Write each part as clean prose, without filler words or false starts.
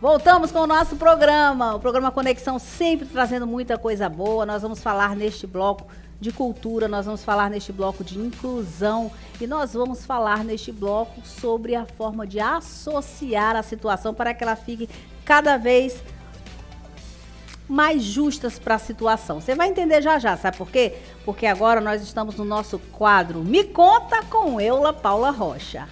Voltamos com o nosso programa, o programa Conexão, sempre trazendo muita coisa boa. Nós vamos falar neste bloco de cultura, nós vamos falar neste bloco de inclusão e nós vamos falar neste bloco sobre a forma de associar a situação para que ela fique cada vez mais justas para a situação. Você vai entender já já, sabe por quê? Porque agora nós estamos no nosso quadro Me Conta com Eula Paula Rocha.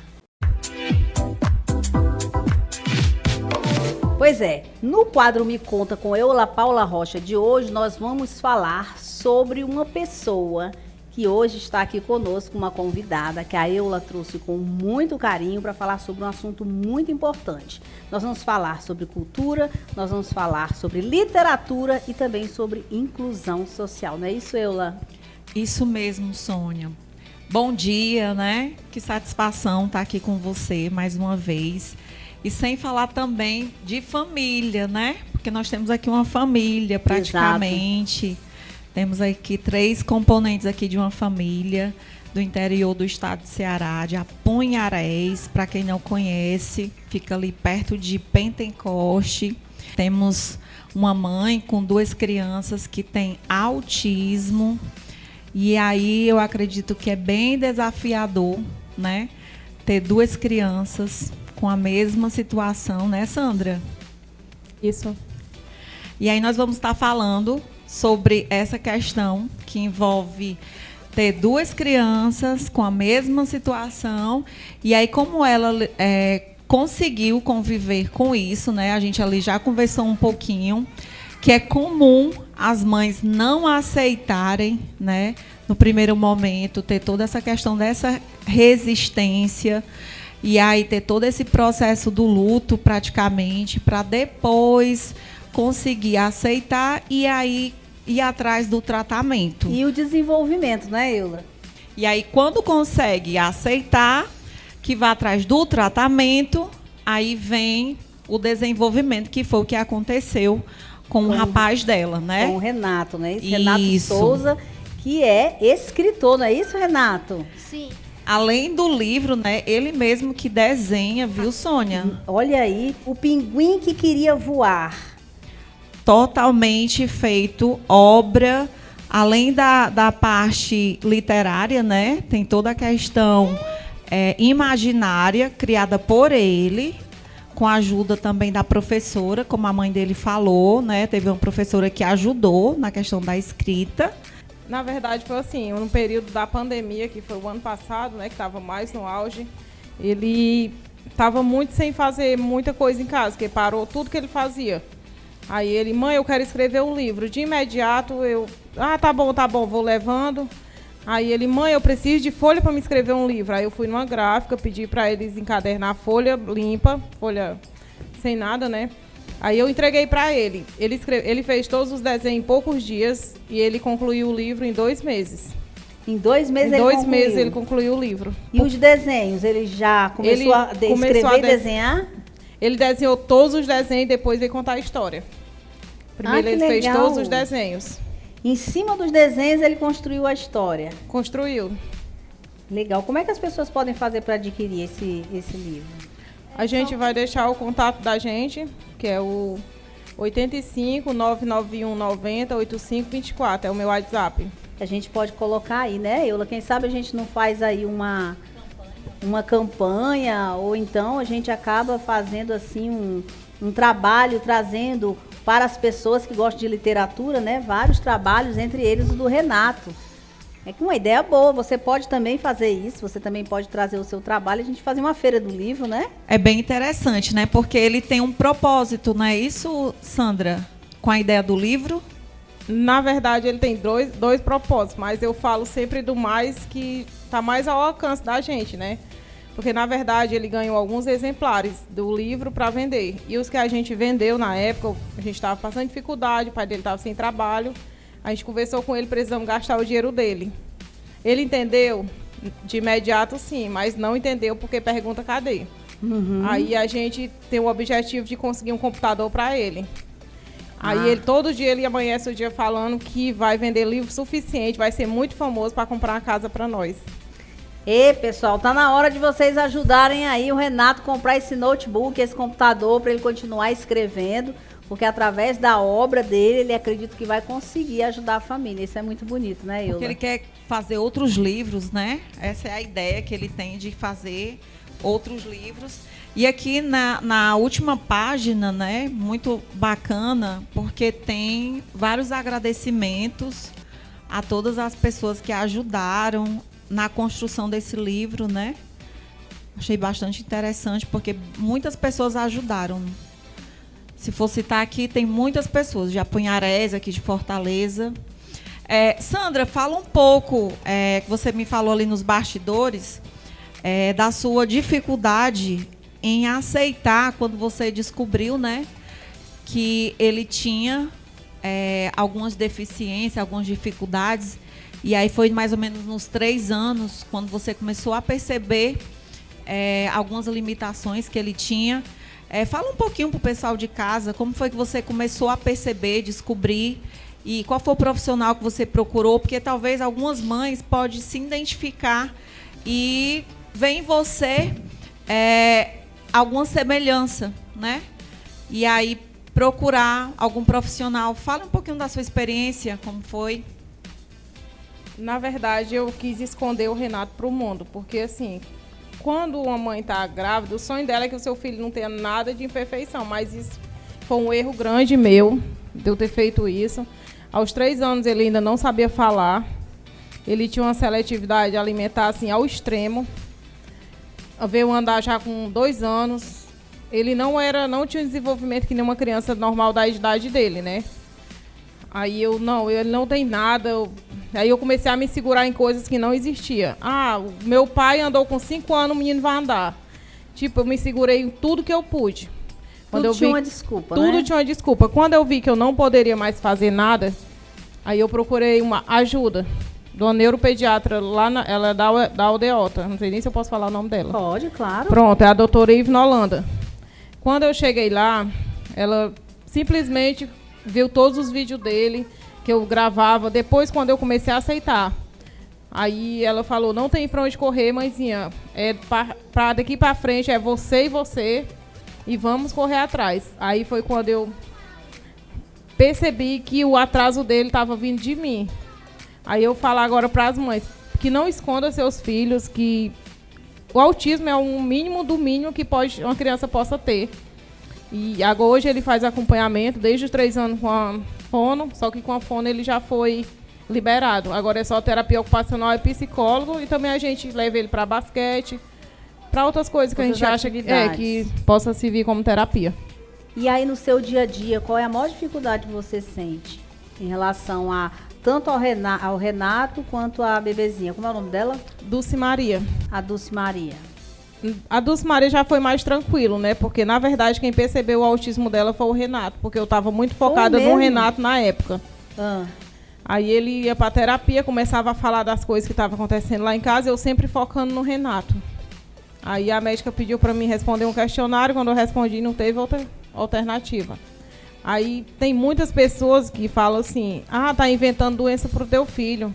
Pois é, no quadro Me Conta com Eula Paula Rocha de hoje, nós vamos falar sobre uma pessoa que hoje está aqui conosco, uma convidada que a Eula trouxe com muito carinho para falar sobre um assunto muito importante. Nós vamos falar sobre cultura, nós vamos falar sobre literatura e também sobre inclusão social. Não é isso, Eula? Isso mesmo, Sônia. Bom dia, né? Que satisfação estar aqui com você mais uma vez. E sem falar também de família, né? Porque nós temos aqui uma família, praticamente. Exato. Temos aqui 3 componentes aqui de uma família do interior do estado de Ceará, de Apunharés. Para quem não conhece, fica ali perto de Pentecoste. Temos uma mãe com 2 crianças que têm autismo. E aí eu acredito que é bem desafiador, né? Ter 2 crianças com a mesma situação, né, Sandra? Isso. E aí nós vamos estar falando sobre essa questão que envolve ter 2 crianças com a mesma situação e aí como ela conseguiu conviver com isso, né? A gente ali já conversou um pouquinho, que é comum as mães não aceitarem, né? No primeiro momento, ter toda essa questão dessa resistência. E aí ter todo esse processo do luto praticamente para depois conseguir aceitar e aí ir atrás do tratamento. E o desenvolvimento, né, Eula? E aí quando consegue aceitar, que vai atrás do tratamento, aí vem o desenvolvimento, que foi o que aconteceu com o rapaz dela, né? Com o Renato, né? Isso. Renato Souza, que é escritor, não é isso, Renato? Sim. Além do livro, né, ele mesmo que desenha, viu, Sônia? Olha aí, O Pinguim que Queria Voar. Totalmente feito, obra, além da parte literária, né, tem toda a questão imaginária, criada por ele, com a ajuda também da professora, como a mãe dele falou, né, teve uma professora que ajudou na questão da escrita. Na verdade, foi assim, no período da pandemia, que foi o ano passado, né, que estava mais no auge, ele estava muito sem fazer muita coisa em casa, que parou tudo que ele fazia. Aí ele, mãe, eu quero escrever um livro. De imediato, tá bom, vou levando. Aí ele, mãe, eu preciso de folha para me escrever um livro. Aí eu fui numa gráfica, pedi para eles encadernar folha limpa, folha sem nada, né? Aí eu entreguei para ele. Ele fez todos os desenhos em poucos dias e ele concluiu o livro em 2 meses. Em 2 meses ele concluiu? Em 2 meses ele concluiu o livro. E os desenhos? Ele já começou a escrever e desenhar? Ele desenhou todos os desenhos e depois veio contar a história. Primeiro ele fez todos os desenhos. Em cima dos desenhos ele construiu a história? Construiu. Legal. Como é que as pessoas podem fazer para adquirir esse livro? A gente vai deixar o contato da gente, que é o 85 991 90 8524, é o meu WhatsApp. A gente pode colocar aí, né, Eula? Quem sabe a gente não faz aí uma campanha, ou então a gente acaba fazendo assim um trabalho, trazendo para as pessoas que gostam de literatura, né, vários trabalhos, entre eles o do Renato. É que uma ideia boa, você pode também fazer isso, você também pode trazer o seu trabalho, a gente fazer uma feira do livro, né? É bem interessante, né? Porque ele tem um propósito, não é isso, Sandra? Com a ideia do livro? Na verdade, ele tem dois propósitos, mas eu falo sempre do mais que está mais ao alcance da gente, né? Porque, na verdade, ele ganhou alguns exemplares do livro para vender. E os que a gente vendeu na época, a gente estava passando dificuldade, o pai dele estava sem trabalho. A gente conversou com ele, precisamos gastar o dinheiro dele. Ele entendeu de imediato, sim, mas não entendeu porque pergunta cadê. Uhum. Aí a gente tem o objetivo de conseguir um computador para ele. Aí ele, todo dia ele amanhece o dia falando que vai vender livro suficiente, vai ser muito famoso para comprar uma casa para nós. E pessoal, tá na hora de vocês ajudarem aí o Renato comprar esse notebook, esse computador, para ele continuar escrevendo, porque através da obra dele, ele acredita que vai conseguir ajudar a família. Isso é muito bonito, né, Ilda? Porque ele quer fazer outros livros, né? Essa é a ideia que ele tem de fazer outros livros. E aqui na última página, né, muito bacana, porque tem vários agradecimentos a todas as pessoas que ajudaram na construção desse livro, né? Achei bastante interessante, porque muitas pessoas ajudaram. Se for citar aqui, tem muitas pessoas de Apunharés, aqui de Fortaleza. Sandra, fala um pouco, que você me falou ali nos bastidores, da sua dificuldade em aceitar quando você descobriu, né, que ele tinha algumas deficiências, algumas dificuldades. E aí foi mais ou menos nos 3 anos, quando você começou a perceber algumas limitações que ele tinha. Fala um pouquinho para o pessoal de casa, como foi que você começou a perceber, descobrir, e qual foi o profissional que você procurou, porque talvez algumas mães podem se identificar e ver em você alguma semelhança, né? E aí procurar algum profissional. Fala um pouquinho da sua experiência, como foi. Na verdade, eu quis esconder o Renato para o mundo, porque assim, quando uma mãe está grávida, o sonho dela é que o seu filho não tenha nada de imperfeição, mas isso foi um erro grande meu, de eu ter feito isso. Aos 3 anos ele ainda não sabia falar, ele tinha uma seletividade alimentar assim, ao extremo, veio andar já com 2 anos, ele não tinha desenvolvimento que nenhuma criança normal da idade dele, né? Aí ele não tem nada. Aí eu comecei a me segurar em coisas que não existiam. O meu pai andou com 5 anos, o menino vai andar. Tipo, eu me segurei em tudo que eu pude. Tudo tinha uma desculpa, tudo né? tinha uma desculpa. Quando eu vi que eu não poderia mais fazer nada, aí eu procurei uma ajuda de uma neuropediatra lá, ela é da Aldeota. Não sei nem se eu posso falar o nome dela. Pode, claro. Pronto, é a doutora Ivna Holanda. Quando eu cheguei lá, ela simplesmente viu todos os vídeos dele que eu gravava, depois quando eu comecei a aceitar. Aí ela falou, não tem pra onde correr, mãezinha, pra daqui pra frente é você e você, e vamos correr atrás. Aí foi quando eu percebi que o atraso dele estava vindo de mim. Aí eu falo agora para as mães, que não esconda seus filhos, que o autismo é um mínimo do mínimo que uma criança possa ter. E agora, hoje ele faz acompanhamento desde os 3 anos com a fono, só que com a fono ele já foi liberado. Agora é só terapia ocupacional e psicólogo, e também a gente leva ele para basquete, para outras coisas que a gente acha que possa servir como terapia. E aí no seu dia a dia, qual é a maior dificuldade que você sente em relação a tanto ao Renato quanto à bebezinha? Como é o nome dela? Dulce Maria. A Dulce Maria. A Dulce Maria já foi mais tranquilo, né? Porque, na verdade, quem percebeu o autismo dela foi o Renato, porque eu estava muito focada no Renato na época. Aí ele ia para terapia, começava a falar das coisas que estavam acontecendo lá em casa, eu sempre focando no Renato. Aí a médica pediu para mim responder um questionário, quando eu respondi não teve outra alternativa. Aí tem muitas pessoas que falam assim, tá inventando doença para o teu filho.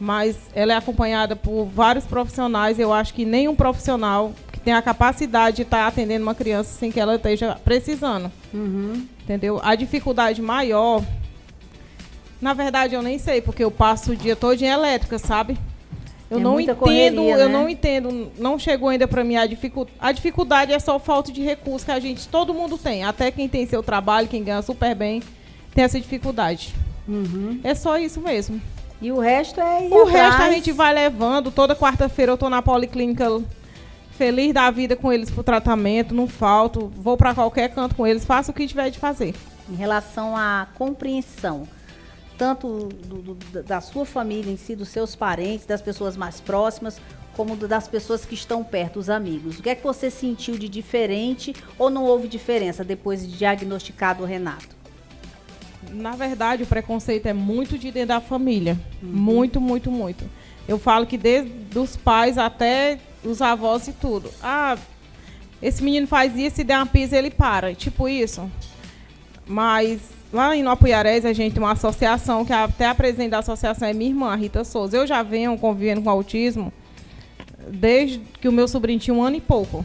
Mas ela é acompanhada por vários profissionais. Eu acho que nenhum profissional que tem a capacidade de estar atendendo uma criança sem que ela esteja precisando. Entendeu? A dificuldade maior, na verdade, eu nem sei, porque eu passo o dia todo em elétrica, sabe? Eu não entendo, correria, né? Eu não entendo, não chegou ainda para mim a dificuldade. A dificuldade é só falta de recursos que todo mundo tem. Até quem tem seu trabalho, quem ganha super bem, tem essa dificuldade. É só isso mesmo. E o resto é ir O atrás. resto a gente vai levando. Toda quarta-feira eu tô na policlínica feliz da vida com eles pro tratamento, não falto. Vou para qualquer canto com eles, faço o que tiver de fazer. Em relação à compreensão, tanto da sua família em si, dos seus parentes, das pessoas mais próximas, como das pessoas que estão perto, os amigos. O que é que você sentiu de diferente ou não houve diferença depois de diagnosticado o Renato? Na verdade, o preconceito é muito de dentro da família. Muito, muito, muito. Eu falo que desde os pais até os avós e tudo. Esse menino faz isso, se der uma pisa, ele para. Tipo isso. Mas lá em Apuiarés, a gente tem uma associação, que até a presidente da associação é minha irmã, a Rita Souza. Eu já venho convivendo com autismo desde que o meu sobrinho tinha 1 ano e pouco.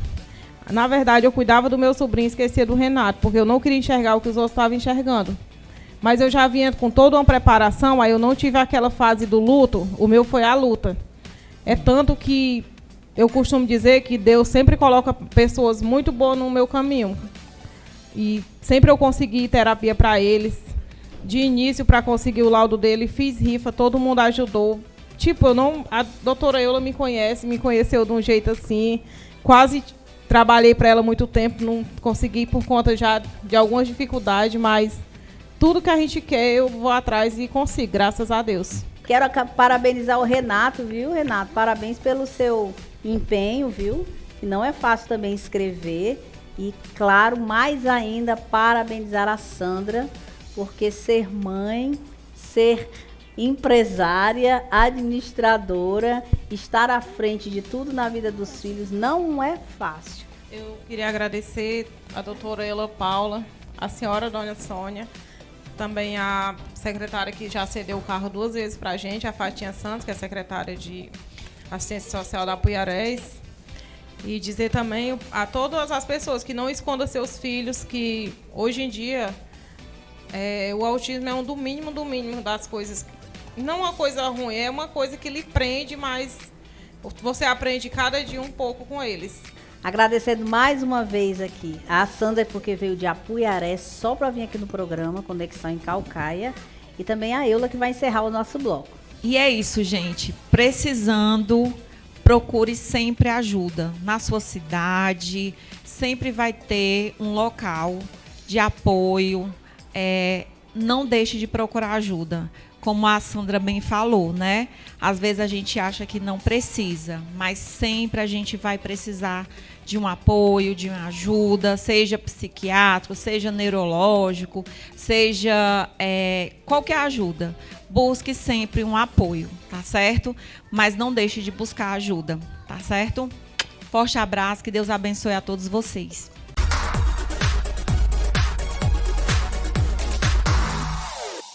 Na verdade, eu cuidava do meu sobrinho e esquecia do Renato, porque eu não queria enxergar o que os outros estavam enxergando. Mas eu já vinha com toda uma preparação, aí eu não tive aquela fase do luto, o meu foi a luta. É tanto que eu costumo dizer que Deus sempre coloca pessoas muito boas no meu caminho. E sempre eu consegui terapia para eles. De início, para conseguir o laudo dele, fiz rifa, todo mundo ajudou. Tipo, a doutora Eula me conheceu de um jeito assim, quase trabalhei para ela muito tempo, não consegui por conta já de algumas dificuldades, mas tudo que a gente quer eu vou atrás e consigo, graças a Deus. Quero parabenizar o Renato, viu, Renato? Parabéns pelo seu empenho, viu? Que não é fácil também escrever. E, claro, mais ainda, parabenizar a Sandra, porque ser mãe, ser empresária, administradora, estar à frente de tudo na vida dos filhos não é fácil. Eu queria agradecer a doutora Ela Paula, a senhora Dona Sônia, também a secretária que já cedeu o carro 2 vezes para a gente, a Fatinha Santos, que é secretária de Assistência Social da Apuiarés. E dizer também a todas as pessoas que não escondam seus filhos, que hoje em dia o autismo é um do mínimo das coisas. Não uma coisa ruim, é uma coisa que lhe prende, mas você aprende cada dia um pouco com eles. Agradecendo mais uma vez aqui a Sandra, porque veio de Apuiaré só para vir aqui no programa Conexão em Caucaia, e também a Eula, que vai encerrar o nosso bloco. E é isso, gente. Precisando, procure sempre ajuda. Na sua cidade, sempre vai ter um local de apoio. Não deixe de procurar ajuda. Como a Sandra bem falou, né? Às vezes a gente acha que não precisa, mas sempre a gente vai precisar de um apoio, de uma ajuda, seja psiquiátrico, seja neurológico, seja qualquer ajuda. Busque sempre um apoio, tá certo? Mas não deixe de buscar ajuda, tá certo? Forte abraço, que Deus abençoe a todos vocês.